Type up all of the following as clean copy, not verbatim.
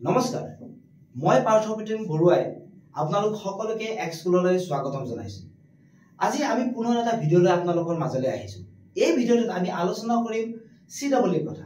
নমস্কাৰ মই পাৰ্থপ্ৰতিম বৰুৱাই আপোনালোক সকলোকে এক স্কুললৈ স্বাগতম জনাইছো। আজি আমি পুনৰ এটা ভিডিঅ লৈ আপোনালোকৰ মাজলৈ আহিছো। এই ভিডিঅটোত আমি আলোচনা কৰিম CWE কথা।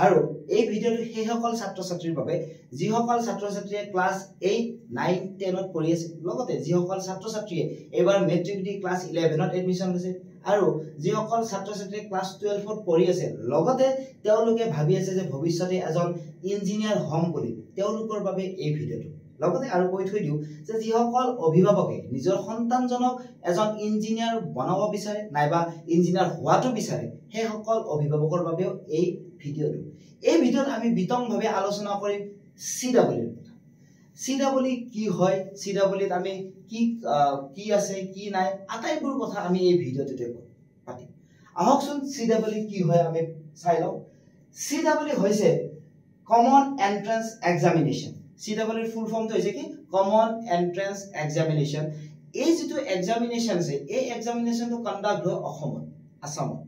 আৰু এই ভিডিঅটো সেই সকল ছাত্ৰ-ছাত্ৰীৰ বাবে যিসকল ছাত্ৰ-ছাত্ৰীয়ে ক্লাছ 8, 9, 10 ত পঢ়ি আছে, লগতে যিসকল ছাত্ৰ-ছাত্ৰীয়ে এবাৰ মেট্ৰিক দি ক্লাছ 11 ত এডমিশন লৈছে আৰু যিসকল ছাত্ৰ-ছাত্ৰীয়ে ক্লাছ 12 ত পঢ়ি আছে, লগতে তেওঁলোকে ভাবি আছে যে ভৱিষ্যতে এজন ইঞ্জিনিয়াৰ হ'ম বুলি, তেওঁলোকৰ বাবে এই ভিডিঅটো। লগতে আৰু কৈ থৈ দিও যে যিসকল অভিভাৱকে নিজৰ সন্তানজনক এজন ইঞ্জিনিয়াৰ বনাব বিচাৰে নাইবা ইঞ্জিনিয়াৰ হোৱাটো বিচাৰে, সেই সকল অভিভাৱকৰ বাবেও এই ভিডিঅটো। এই ভিডিঅত আমি বিতংভাৱে আলোচনা কৰিম CWE ৰ কথা। CWE কি হয়, CWE ত আমি কি আছে কি নাই, আটাইবোৰ কথা আমি এই ভিডিঅটোতে পাতিম। আহকচোন CWE কি হয় আমি চাই লওঁ। CWE হৈছে কমন এন্ট্ৰেন্স এক্সামিনেশ্যন। CWE ৰ ফুল ফৰ্মটো হৈছে কি কমন এন্ট্ৰেন্স এক্সামিনেশ্যন। এই যেটো এক্সামিনেশ্যন আছে, এই এক্সামিনেশ্যনটো কন্ডাক্ট হয় আসামত।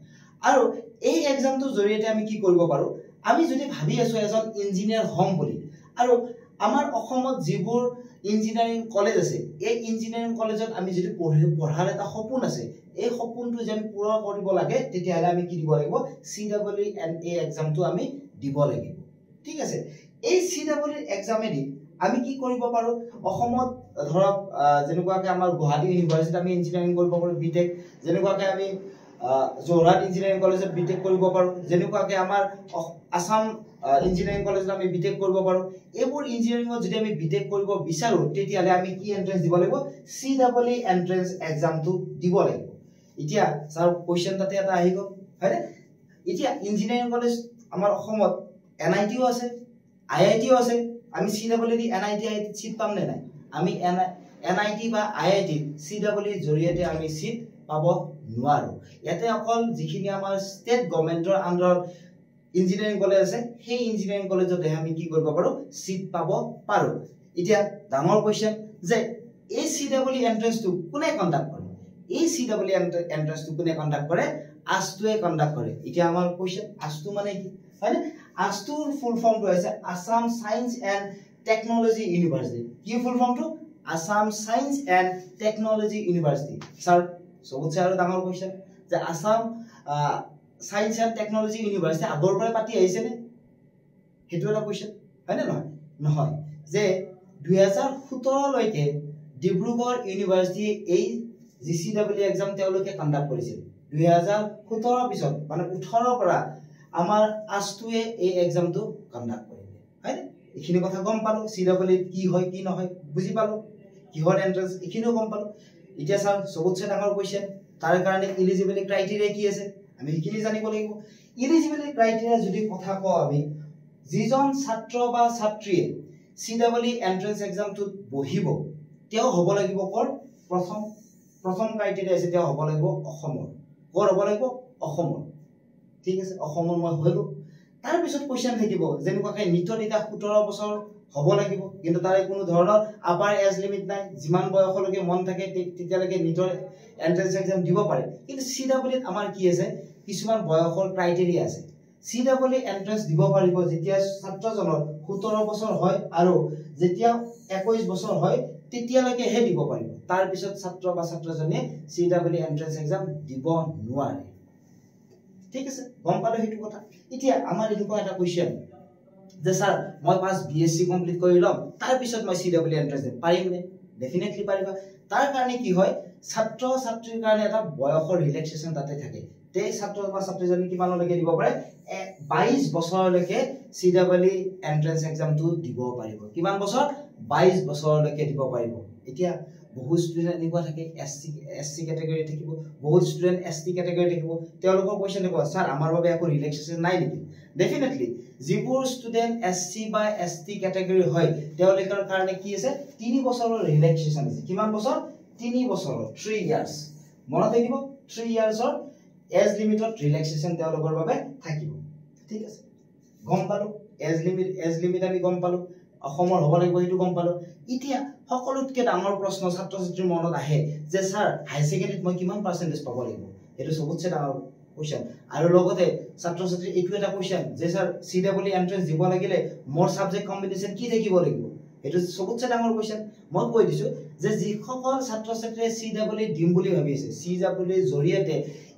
আৰু এই এক্সামটোৰ জৰিয়তে আমি কি কৰিব পাৰো, আমি যদি ভাবি আছো এজন ইঞ্জিনিয়াৰ হ'ম বুলি, আৰু আমাৰ অসমত যিবোৰ ইঞ্জিনিয়াৰিং কলেজ আছে, এই ইঞ্জিনিয়াৰিং কলেজত আমি যদি পঢ়াৰ এটা সপোন আছে, এই সপোনটো যেন পূৰা কৰিব লাগে, তেতিয়াহ'লে আমি কি দিব লাগিব, CWE এই এক্সামটো আমি দিব লাগিব। ঠিক আছে, এই CWE এক্সামেদি আমি কি কৰিব পাৰো, অসমত ধৰক যেনেকুৱাকে আমাৰ গুৱাহাটী ইউনিভাৰ্চিটিত আমি ইঞ্জিনিয়াৰিং কৰিব পাৰো বিটেক, যেনেকুৱাকে আমি যোৰহাট ইঞ্জিনিয়াৰিং কলেজত বিটেক কৰিব পাৰো, যেনেকুৱাকে আমাৰ আসাম ইঞ্জিনিয়াৰিং কলেজত আমি বিটেক কৰিব পাৰো। এইবোৰ ইঞ্জিনিয়াৰিঙত যদি আমি বিটেক কৰিব বিচাৰো, তেতিয়াহ'লে আমি কি এন্ট্ৰেন্স দিব লাগিব, CWE এন্ট্ৰেন্স এক্সামটো দিব লাগিব। এতিয়া স্যাৰ কোৱেশ্চন তাতে এটা আহি গ'ল, হয়নে? এতিয়া ইঞ্জিনিয়াৰিং কলেজ আমাৰ অসমত NIT ও আছে, IIT ও আছে। আমি CWE দি NIT IIT সিট পাম নে নাই? আমি NIT বা IIT CWE জৰিয়তে আমি সিট পাব নোৱাৰো। ইয়াতে অকল যিখিনি আমাৰ ষ্টেট গভৰ্ণমেন্টৰ আন্ডাৰত ইঞ্জিনিয়াৰিং কলেজ আছে, সেই ইঞ্জিনিয়াৰিং কলেজতে আমি কি কৰিব পাৰো, সিট পাব পাৰো। এতিয়া ডাঙৰ কোৱেশ্চন যে এই CWE এন্ট্ৰেন্সটো কোনে কন্ডাক্ট কৰে? এই CWE এন্ট্ৰেন্সটো কোনে কন্ডাক্ট কৰে? ASTU কন্ডাক্ট কৰে। এতিয়া আমাৰ কোৱেশ্চন ASTU মানে কি, হয়নে? ASTUৰ ফুল ফৰ্মটো হৈছে Assam Science and Technology University. কি ফুল ফৰ্মটো? Assam Science and Technology University. Sir সবতছে আৰু ডাঙৰ কোৱেশ্চন যে Assam Science and Technology University আগৰ পৰা পাতি আহিছে নে? সেইটো এটা কোৱেশ্চন, হয় নে নহয়? নহয়, যে 2017 লৈকে ডিব্ৰুগড় ইউনিভাৰ্চিটি এই CWE এক্সাম তেওঁলোকে কন্ডাক্ট কৰিছিল। 2017 পিছত মানে 18 পৰা আমাৰ ASTUয়ে এই এক্সামটো কন্ডাক্ট কৰিলে, হয়নে? এইখিনি কথা গম পালো, CWE কি হয় কি নহয় বুজি পালো, কিহৰ এন্ট্ৰেন্স এইখিনিও গম পালো। এতিয়া স্যাৰ সবতছে ডাঙৰ কোৱেশ্চন, তাৰ কাৰণে এলিজিবিলিটি ক্ৰাইটেৰিয়া কি আছে আমি সেইখিনি জানিব লাগিব। এলিজিবিলিটি ক্ৰাইটেৰিয়া যদি কথা কওঁ, আমি যিজন ছাত্ৰ বা ছাত্ৰীয়ে CWE এন্ট্ৰেন্স এক্সামটোত বহিব, তেওঁ হ'ব লাগিব কৰ? প্ৰথম ক্ৰাইটেৰিয়া আছে, তেওঁ হ'ব লাগিব অসমৰ। কৰ হ'ব লাগিব? অসমৰ। ঠিক আছে, অসমৰ মই হলো। তাৰ পিছত কোৱেশ্চন থাকিব, যেনেকুৱাকে নিটত এটা 17 বছৰ হ'ব লাগিব, কিন্তু তাৰে কোনো ধৰণৰ আপাৰ এজ লিমিট নাই। যিমান বয়সলৈকে মন থাকে তেতিয়ালৈকে নিটৰ এন্ট্ৰেন্স এক্সাম দিব পাৰে। কিন্তু CWE আমাৰ কি আছে, কিছুমান বয়সৰ ক্ৰাইটেৰিয়া আছে। CWE এন্ট্ৰেন্স দিব পাৰিব যেতিয়া ছাত্ৰজনৰ 17 বছৰ হয় আৰু যেতিয়া 21 বছৰ হয়, তেতিয়ালৈকেহে দিব পাৰিব। তাৰ পিছত ছাত্ৰ বা ছাত্ৰজনীয়ে CWE এন্ট্ৰেন্স এক্সাম দিব নোৱাৰে। ঠিক আছে, গম পালো সেইটো কথা। এতিয়া আমাৰ এনেকুৱা এটা কোৱেশ্চন যে স্যাৰ মই পাস BSc কমপ্লিট কৰি লম, তাৰ পিছত মই CWE এন্ট্ৰেন্স দিম, পাৰিম নে? ডেফিনেটলি পাৰিবা। তাৰ কাৰণে কি হয়, ছাত্ৰ ছাত্ৰীৰ কাৰণে এটা বয়সৰ ৰিলেক্সেশন তাতে থাকে। তে ছাত্ৰ বা ছাত্ৰীজনী কিমানলৈকে দিব পাৰে, 22 বছৰলৈকে CWE এন্ট্ৰেন্স এক্সামটো দিব পাৰিব। কিমান বছৰ? 22 বছৰলৈকে দিব পাৰিব। এতিয়া বহুত ষ্টুডেন্ট এনেকুৱা থাকে SC ক্যাটাগৰী থাকিব, বহুত ষ্টুডেন্ট ST ক্যাটাগৰী থাকিব। তেওঁলোকৰ কোৱেশ্চন দেখুৱা, স্যাৰ আমাৰ বাবে একো ৰিলেক্সেশন নাই নেকি? ডেফিনেটলি যিবোৰ ষ্টুডেন্ট SC বা ST ক্যাটাগৰী হয়, তেওঁলোকৰ কাৰণে কি আছে, 3 বছৰৰ ৰিলেক্সেশন আছে। কিমান বছৰ? 3 বছৰৰ, 3 ইয়াৰ্স। মনত থাকিব, 3 ইয়াৰ্সৰ এজ লিমিটত ৰিলেক্সেশন তেওঁলোকৰ বাবে থাকিব। ঠিক আছে, গম পালো এজ লিমিট আমি গম পালো, অসমৰ হ'ব লাগিব সেইটো গম পালো। এতিয়া সকলোতকে ডাঙৰ প্ৰশ্ন ছাত্ৰ ছাত্ৰীৰ মনত আহে যে স্যাৰ হাই সেকেন্ডাৰীত মই কিমান পাৰ্সেন্টেজ পাব লাগিব? এটো সবতছে ডাঙৰ কোৱেশ্চন আৰু লগতে ছাত্ৰ ছাত্ৰী এইটো এটা কোৱেশ্চন যে স্যাৰ CEE এন্ট্ৰেন্স দিব লাগিলে মোৰ সাবজেক্ট কম্বিনেশন কি থাকিব লাগিব এটো সবতছে ডাঙৰ কোৱেশ্চন মই কৈ দিছো যে যিসকল ছাত্ৰ ছাত্ৰীয়ে CEE দিম বুলি ভাবি আছে CEE জৰিয়তে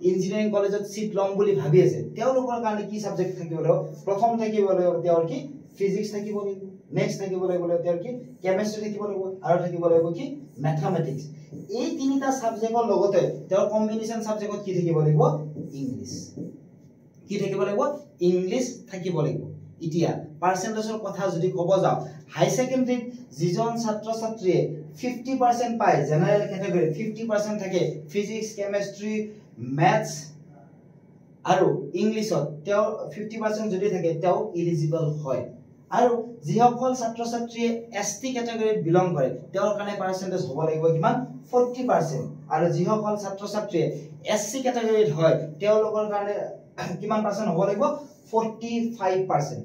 ইঞ্জিনিয়াৰিং কলেজত সিট লম বুলি ভাবি আছে তেওঁলোকৰ কাৰণে কি সাবজেক্ট থাকিব লাগিব প্ৰথম থাকিব লাগিব তেওঁৰ কি ফিজিক্স থাকিব লাগিব নেক্সট থাকিব লাগিব তেওঁৰ কি কেমিষ্ট্ৰি থাকিব লাগিব আৰু থাকিব লাগিব কি ম্যাথমেটিক্স এই তিনিটা সাবজেক্টৰ লগতে তেওঁৰ কম্বিনেশন সাবজেক্টত কি থাকিব লাগিব ইংলিশ কি থাকিব লাগিব ইংলিশ থাকিব লাগিব ইতিয়া পাৰ্সেন্টেজৰ কথা যদি কব যাও হাই সেকেন্ডাৰীত যিজন ছাত্ৰ ছাত্ৰীয়ে 50% পায় জেনাৰেল ক্যাটাগৰী 50% থাকে ফিজিক্স কেমিষ্ট্ৰি ম্যাথছ আৰু ইংলিশত তেওঁ 50% যদি থাকে তেওঁ এলিজিবল হয় আৰু যিসকল ছাত্ৰ ছাত্ৰীয়ে এসটি ক্যাটাগৰীত বিলং কৰে তেওঁৰ কাৰণে পাৰ্সেন্টেজ হ'ব লাগিব কিমান 40% আৰু যিসকল ছাত্ৰ ছাত্ৰীয়ে এসসি ক্যাটাগৰীত হয় তেওঁলোকৰ কাৰণে কিমান পাৰ্সেন্ট হ'ব লাগিব 45%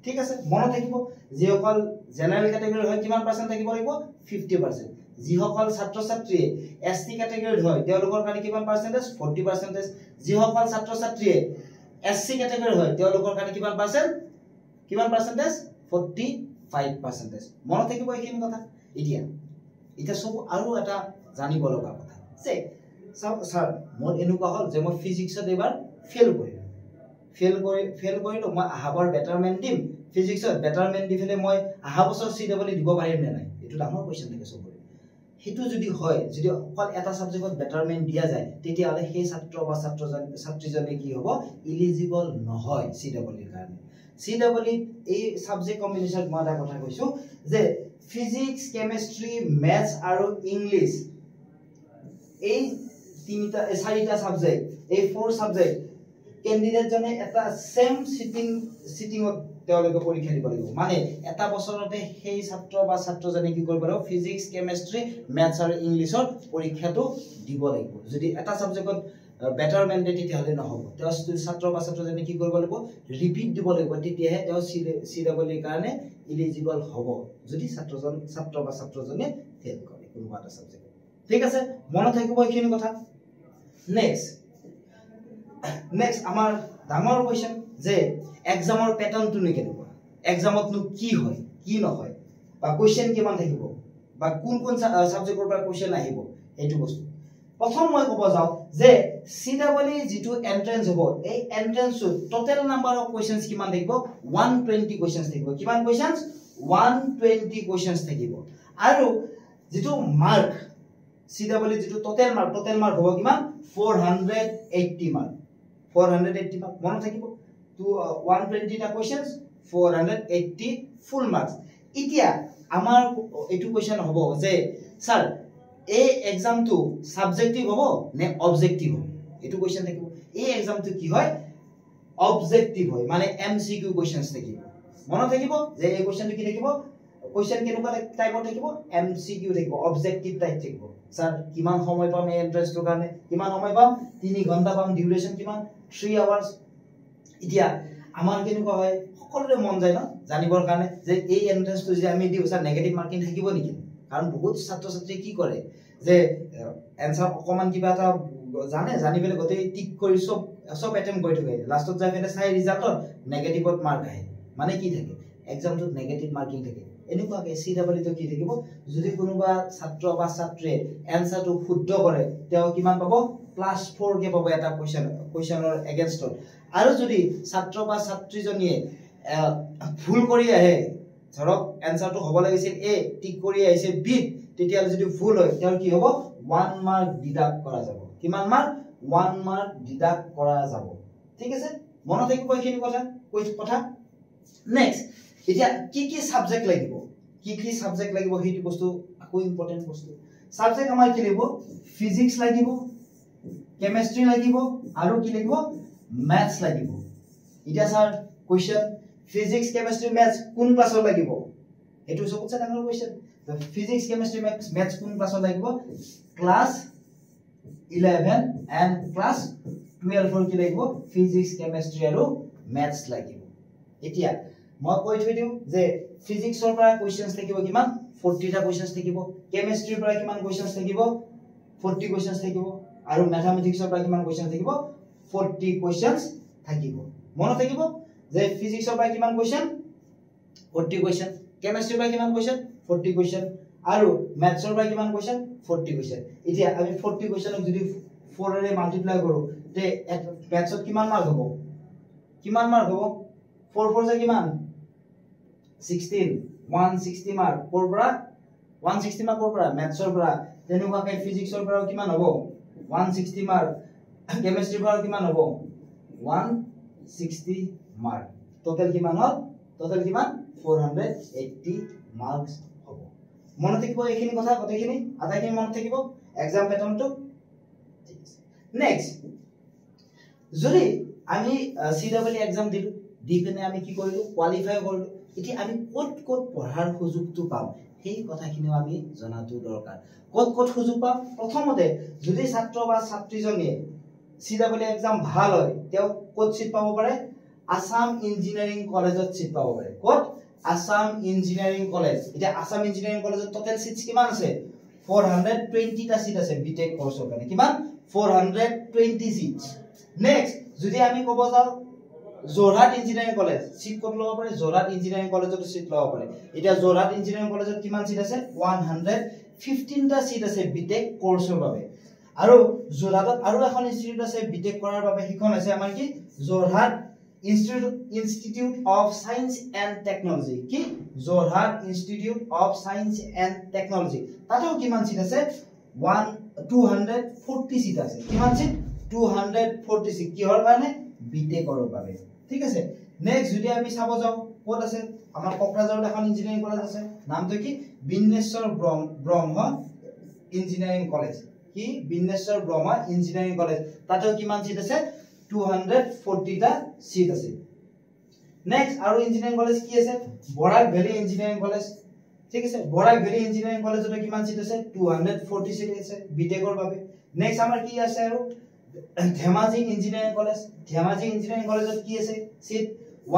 ঠিক আছে মনত থাকিব যিসকল জেনাৰেল ক্যাটাগৰী হয় কিমান পাৰ্সেন্ট থাকিব লাগিব 50% যিসকল ছাত্ৰ ছাত্ৰীয়ে এসটি ক্যাটাগৰীত হয় তেওঁলোকৰ কাৰণে কিমান পাৰ্সেন্টেজ 40% যিসকল ছাত্ৰ ছাত্ৰীয়ে এসসি ক্যাটাগৰী হয় তেওঁলোকৰ কাৰণে কিমান পাৰ্সেন্টেজ 45% মনত থাকিব এইখিনি কথা এতিয়া সব আৰু এটা জানিব লগা কথা যে স্যাৰ মোৰ এনেকুৱা হল যে মই ফিজিক্সত এবাৰ ফেল কৰিলো মই আহাবাৰ বেটাৰমেন্ট দিম ফিজিক্সত বেটাৰমেন্ট দি ফেলে মই আহা বছৰ CEE দিব পাৰিম নে নাই এটো ডাঙৰ কোৱেশ্চন থাকে সবৰে হেতু যদি হয় যদি অকল এটা সাবজেক্টত বেটাৰমেন্ট দিয়া যায় তেতিয়া হলে সেই ছাত্ৰ বা ছাত্ৰীজনে কি হ'ব এলিজিবল নহয় CEE কাৰণে CEE এই সাবজেক্ট কম্বিনেশন মই এটা কথা কৈছো যে ফিজিক্স কেমিষ্ট্ৰি ম্যাথছ আৰু ইংলিশ এই তিনিটা চাৰিটা সাবজেক্ট এই ফোৰ সাবজেক্ট ক্যান্ডিডেট জনে এটা সেম সিটিংত তেওঁলোকে পৰীক্ষা দিব লাগিব মানে এটা বছৰতে সেই ছাত্ৰ বা ছাত্ৰজনে কি কৰিব লাগিব ফিজিক্স কেমিষ্ট্ৰি ম্যাথছ আৰু ইংলিশৰ পৰীক্ষাটো দিব লাগিব যদি এটা সাবজেক্টত বেটাৰমেন্ট তেতিয়া হলে নহব তেওঁ ছাত্ৰ বা ছাত্ৰজনে কি কৰিব লাগিব ৰিপিট দিব লাগিব তেতিয়াহে তেওঁ CEE কাৰণে এলিজিবল হ'ব যদি ছাত্ৰ বা ছাত্ৰজনে ফেল কৰে কোনোবা এটা সাবজেক্ট ঠিক আছে মনত থাকিব এইখিনি কথা নেক্সট আমাৰ ডাঙৰ কোৱেশ্চন যে এক্সামৰ প্যাটাৰ্নটো নে কেনেকুৱা এক্সামত কি হয় কি নহয় বা কোৱেশ্চন কিমান থাকিব বা কোন সাবজেক্টৰ পৰা কোৱেশ্চন আহিব এইটো বস্তু প্ৰথম মই ক'ব যাও যে CEE যেটো এন্ট্ৰেন্স হ'ব এই এন্ট্ৰেন্সত টোটাল নাম্বাৰ অফ কোৱেশ্চনস কিমান থাকিব 120 কোৱেশ্চনস থাকিব কিমান কোৱেশ্চনস 120 কোৱেশ্চনস থাকিব আৰু যেটো মাৰ্ক CEE যেটো টোটাল মাৰ্ক হ'ব কিমান 480 মাৰ্ক 480 মাৰ্ক মনত থাকিব তো 120 টা কোৱেশ্চনস 480 ফুল মাৰ্কস ইতিয়া আমাৰ এটো কোৱেশ্চন হ'ব যে স্যাৰ এই এক্সামটো সাবজেক্টিভ হ'ব নে অবজেক্টিভ হ'ব এটো কোৱেশ্চন থাকিব এই এক্সামটো কি হয় অবজেক্টিভ হয় মানে MCQ কোৱেশ্চনস থাকিব মনত থাকিব যে এই কোৱেশ্চনটো কি থাকিব কোৱেশ্চন কেনেকুৱা টাইপৰ থাকিব MCQ থাকিব অবজেক্টিভ টাইপ থাকিব স্যাৰ কিমান সময় পাম এই এন্ট্ৰেন্সটোৰ কাৰণে কিমান সময় পাম 3 ঘণ্টা পাম ডিউৰেচন কিমান 3 আৱাৰ্স ইতিয়া আমাৰ কেনেকুৱা হয় সকলোৰে মন যায় ন জানিবৰ কাৰণে যে এই এন্ট্ৰেন্সটো যে আমি দিও স্যাৰ নেগেটিভ মাৰ্কিং থাকিব নেকি কাৰণ বহুত ছাত্ৰ ছাত্ৰী কি কৰে যে এনসাৰ অকমান কিবা এটা জানি পেলে গতে টিক কৰি সব এটেম্প কৰি থাকে লাষ্টত যাই পেলে চাই ৰিজাল্টত নেগেটিভত মাৰ্ক আহে মানে কি থাকে এক্সামটোত নেগেটিভ মাৰ্কিং থাকে এনেকুৱাকে CEE তো কি থাকিব যদি কোনোবা ছাত্ৰ বা ছাত্ৰীয়ে এনসাৰটো শুদ্ধ কৰে তেওঁ কিমান পাব +4 কে পাব এটা কোৱেশ্চনৰ এগেইনষ্টত আৰু যদি ছাত্ৰ বা ছাত্ৰীজনীয়ে ভুল কৰি আহে ধৰক এনসাৰটো হ'ব লাগিছিল A টিক কৰি আহিছে B তেতিয়া যদি ভুল হয় তেওঁৰ কি হ'ব 1 মাৰ্ক ডিডাক্ট কৰা যাব কিমান মাৰ্ক 1 মাৰ্ক ডিডাক্ট কৰা যাব ঠিক আছে মনত থাকিব এইখিনি কথা নেক্সট এতিয়া কি সাবজেক্ট লাগিব হেতু বস্তু আকো ইম্পৰ্টেন্ট বস্তু সাবজেক্ট আমাৰ কি লাগিব ফিজিক্স লাগিব কেমিষ্ট্ৰি লাগিব আৰু কি লাগিব ম্যাথছ লাগিব এতিয়া sir question physics chemistry maths কোন ক্লাছৰ লাগিব এটো সবতছে ডাঙৰ কোৱেশ্চন ফিজিক্স কেমিষ্ট্ৰি ম্যাথছ কোন ক্লাছৰ লাগিব ক্লাছ 11 এন্ড ক্লাছ 12 ফৰ কি লাগিব ফিজিক্স কেমিষ্ট্ৰি আৰু ম্যাথছ লাগিব এতিয়া মই কৈ থৈ দিও যে ফিজিক্সৰ পৰা কোৱেশ্চনস থাকিব কিমান 40 টা কোৱেশ্চনস থাকিব কেমিষ্ট্ৰিৰ পৰা কিমান কোৱেশ্চনস থাকিব 40 কোৱেশ্চনস থাকিব আৰু ম্যাথমেটিক্সৰ পৰা কিমান কোৱেশ্চন থাকিব 40 কোৱেশ্চনছ থাকিব মনত থাকিব যে ফিজিক্সৰ পৰা কিমান কোৱেশ্চন 40 কোৱেশ্চন কেমিষ্ট্ৰিৰ পৰা কিমান কোৱেশ্চন 40 কোৱেশ্চন আৰু ম্যাথছৰ পৰা কিমান কোৱেশ্চন 40 কোৱেশ্চন এতিয়া আমি 40 কোৱেশ্চনক যদি 4 ৰে মাল্টিপ্লাই কৰো তে ম্যাথছত কিমান মাৰ্ক হ'ব 4 4 যে কিমান 16 160 মাৰ্ক 4 পৰা 160 মাৰ্ক পৰা ম্যাথছৰ পৰা তেনেকুৱাকৈ ফিজিক্সৰ পৰা কিমান হ'ব 160 মাৰ্ক কেমিষ্ট্ৰিৰ পৰা কিমান হ'ব 160 মাৰ্ক টোটাল কিমান হ'ল টোটাল কিমান 480 মাৰ্কস হ'ব মনত থাকিব এইখিনি কথা কতখিনি আটাইখিনি মনত থাকিব এক্সাম প্যাটাৰ্নটো ঠিক আছে নেক্সট যদি আমি সিডব্লিউ এক্সাম দিলো দি পিনে আমি কি কৰিলো কোৱালিফাই কৰিলো এতিয়া আমি ক'ত পঢ়াৰ সুযোগটো পাম সেই কথাখিনিও আমি জনাটো দৰকাৰ ক'ত সুযোগ পাম প্ৰথমতে যদি ছাত্ৰ বা ছাত্ৰীজনীয়ে সিডব্লিউ এক্সাম ভাল হয় তেও ক'ত সিট পাব পাৰে আসাম ইঞ্জিনিয়াৰিং কলেজত সিট পাব পাৰে ক'ত আসাম ইঞ্জিনিয়াৰিং কলেজ এটা আসাম ইঞ্জিনিয়াৰিং কলেজত টোটাল সিটস কিমান আছে 420 টা সিট আছে বিটেক কোৰ্সৰ কাৰণে কিমান 420 সিটস নেক্সট যদি আমি কব যাও যোৰহাট ইঞ্জিনিয়াৰিং কলেজ সিট ক'ত ল'ব পাৰে যোৰহাট ইঞ্জিনিয়াৰিং কলেজত সিট ল'ব পাৰে এটা যোৰহাট ইঞ্জিনিয়াৰিং কলেজত কিমান সিট আছে 115 টা সিট আছে বিটেক কোৰ্সৰ বাবে আৰু যোৰহাটত আৰু এখন ইনষ্টিটিউট আছে বিটেক কৰাৰ বাবে হিখন আছে আমাৰ কি Jorhat Institute of Science and Technology কি Jorhat Institute of Science and Technology তাতেও কিমান সিট আছে 240 সিট আছে কিমান সিট 240 সিট কিহৰ কাৰণে বিটেকৰ বাবে ঠিক আছে নেক্সট যদি আমি চাব যাও ক'ত আছে আমাৰ কোকৰাঝাৰত এখন ইঞ্জিনিয়াৰিং কলেজ আছে নামটো কি বিন্নেশ্বৰ ব্ৰহ্ম ইঞ্জিনিয়াৰিং কলেজ কি বিন্নেশ্বৰ ব্ৰহ্ম ইঞ্জিনিয়াৰিং কলেজ তাতেও কিমান সিট আছে 240 টা সিট আছে নেক্সট আৰু ইঞ্জিনিয়াৰিং কলেজ কি আছে বৰাক ভেলী ইঞ্জিনিয়াৰিং কলেজ ঠিক আছে বৰাক ভেলী ইঞ্জিনিয়াৰিং কলেজত কিমান সিট আছে 240 সিট আছে বিটেকৰ বাবে নেক্সট আমাৰ কি আছে আৰু ধেমাজি ইঞ্জিনিয়াৰিং কলেজত কি আছে সিট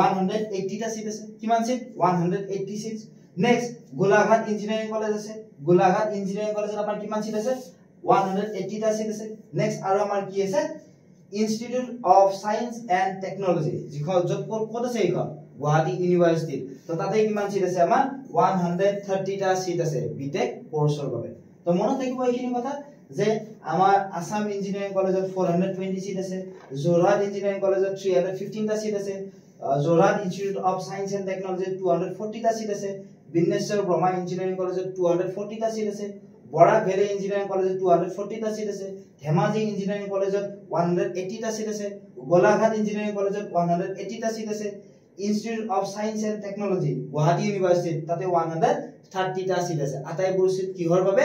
180 টা সিট আছে কিমান seat 180 seat next Golaghat engineering college আছে গোলাঘাট ইঞ্জিনিয়াৰিং কলেজত আমাৰ কিমান সিট আছে 180 টা সিট আছে নেক্সট আৰু আমাৰ কি আছে institute of Science and technology যিখন যত ক'ত আছে এইখন গুৱাহাটী ইউনিভাৰ্চিটি তো তাতে কিমান সিট আছে আমাৰ 130 টা সিট আছে বিটেক কোৰ্সৰ বাবে তো মনত থাকিব এইখিনি কথা যে আমাৰ আসাম ইঞ্জিনিয়াৰিং কলেজত 420 সিট আছে যোৰহাট ইঞ্জিনিয়াৰিং কলেজত 315 টা সিট আছে Jorhat Institute of Science and technology 240 টা সিট আছে বিন্নেশ্বৰ ব্ৰহ্মা ইঞ্জিনিয়াৰিং কলেজত 240 টা সিট আছে বৰাক ভেলী ইঞ্জিনিয়াৰিং কলেজত 240 টা সিট আছে ধেমাজি ইঞ্জিনিয়াৰিং কলেজত 180 টা সিট আছে গোলাঘাট ইঞ্জিনিয়াৰিং কলেজত 180 টা সিট আছে institute of Science and technology Guwahati university তাতে 130 টা সিট আছে আটাইবোৰ সিট কিহৰ বাবে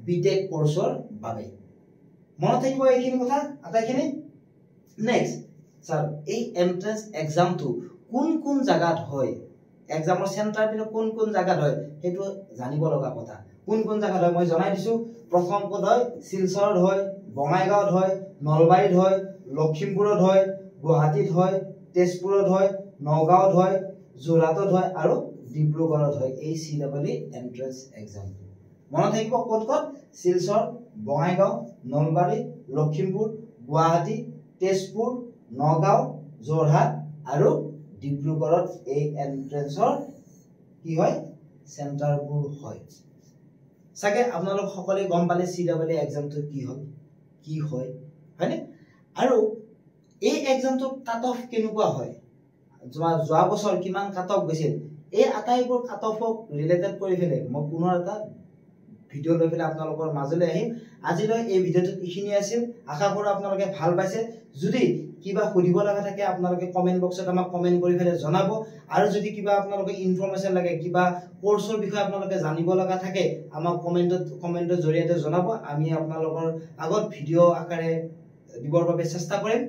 বিটেক কোৰ্সৰ বাবে মনত থাকিব এইখিনি কথা আটাইখিনি নেক্সট স্যাৰ এই এন্ট্ৰেন্স এক্সামটো কোন জায়গাত হয় এক্সামৰ সেন্টাৰ পিনে কোন জায়গাত হয় হেতু জানিব লগা কথা কোন জায়গাত হয় মই জনাই দিছো প্ৰথম পদ হয় শিলচৰত হয় বঙাইগাঁৱত হয় নলবাৰীত হয় লখিমপুৰত হয় গুৱাহাটীত হয় তেজপুৰত হয় নগাঁৱত হয় যোৰহাটত হয় আৰু ডিব্ৰুগড়ত হয় এই সিডব্লিউ এন্ট্ৰেন্স এক্সাম মনত থাকিব ক'ত শিলচৰ বঙাইগাঁও নলবাৰী লখিমপুৰ গুৱাহাটী তেজপুৰ নগাঁও যোৰহাট আৰু ডিব্ৰুগড়ত এই এন্ট্ৰেন্সৰ কি হয় সেন্টাৰবোৰ হয় সাকে আপোনালোক সকলে গম পালে সিডব্লিউ এক্সামটো কি হয় হয়নে আৰু এই এক্সামটো কাট অফ কেনেকুৱা হয় যোৱা বছৰ কিমান কাট অফ গৈছিল এই আটাইবোৰ কাট অফক ৰিলেটেড কৰি ফেলে মই পুনৰ এটা ভিডিও লৈ ফেলে আপোনালোকৰ মাজলৈ আহিম আজিলৈ এই ভিডিওটো ইখিনি আছিল আশা কৰো আপোনালোকে ভাল পাইছে যদি কিবা সুধিব লগা থাকে আপোনালোকে কমেন্ট বক্সত আমাক কমেন্ট কৰি ফেলে জনাব আৰু যদি কিবা আপোনালোকে ইনফৰমেশন লাগে কিবা কোৰ্সৰ বিষয়ে আপোনালোকে জানিব লগা থাকে আমাক কমেন্টৰ জৰিয়তে জনাব আমি আপোনালোকৰ আগত ভিডিও আকাৰে দিবৰ বাবে চেষ্টা কৰিম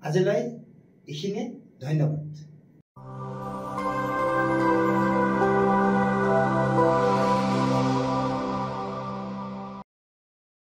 আজিলৈ ইখিনি ধন্যবাদ